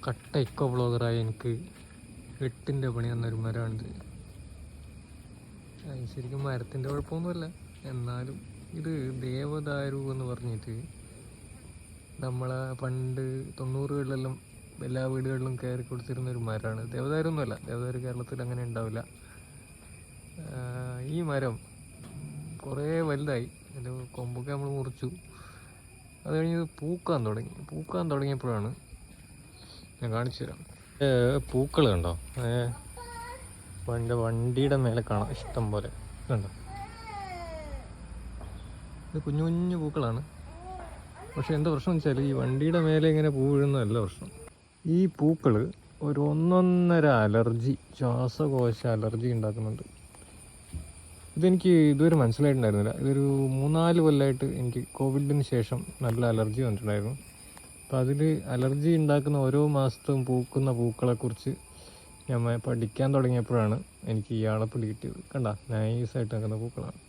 കട്ട ഇക്കോ ബ്ലോഗറായി എനിക്ക് എട്ടിൻ്റെ പണി തന്നൊരു മരമാണിത്. ശരിക്കും മരത്തിൻ്റെ കുഴപ്പമൊന്നുമല്ല, എന്നാലും ഇത് ദേവദാരു എന്ന് പറഞ്ഞിട്ട് നമ്മളെ പണ്ട് 90കളിലെല്ലാം എല്ലാ വീടുകളിലും കയറി കൊടുത്തിരുന്നൊരു മരമാണ്. ദേവദാരു ഒന്നുമല്ല, ദേവദാരു കേരളത്തിൽ അങ്ങനെ ഉണ്ടാവില്ല. ഈ മരം കുറേ വലുതായി, അതിൻ്റെ കൊമ്പൊക്കെ നമ്മൾ മുറിച്ചു. അത് കഴിഞ്ഞ് പൂക്കാൻ തുടങ്ങിയപ്പോഴാണ് ഞാൻ കാണിച്ചു തരാം. പൂക്കൾ കണ്ടോ, എൻ്റെ വണ്ടിയുടെ മേലെ കാണാം ഇഷ്ടം പോലെ കണ്ടോ. ഇത് കുഞ്ഞു കുഞ്ഞു പൂക്കളാണ്. പക്ഷെ എന്താ പ്രശ്നം വെച്ചാൽ ഈ വണ്ടിയുടെ മേലെ ഇങ്ങനെ പൂ വീഴുന്നതല്ല പ്രശ്നം. ഈ പൂക്കൾ ഒരു 1.5 അലർജി, ശ്വാസകോശ അലർജി ഉണ്ടാക്കുന്നുണ്ട്. ഇതെനിക്ക് ഇതുവരെ മനസ്സിലായിട്ടുണ്ടായിരുന്നില്ല. ഇതൊരു 3-4 കൊല്ലമായിട്ട് എനിക്ക് കോവിഡിന് ശേഷം നല്ല അലർജി വന്നിട്ടുണ്ടായിരുന്നു. അപ്പോൾ അതിൽ അലർജി ഉണ്ടാക്കുന്ന ഓരോ മാസത്തും പൂക്കുന്ന പൂക്കളെക്കുറിച്ച് ഞാൻ പഠിക്കാൻ തുടങ്ങിയപ്പോഴാണ് എനിക്ക് ഇയാളെ പിടി കിട്ടിയത്. കണ്ട, നൈസായിട്ട് നിൽക്കുന്ന പൂക്കളാണ്.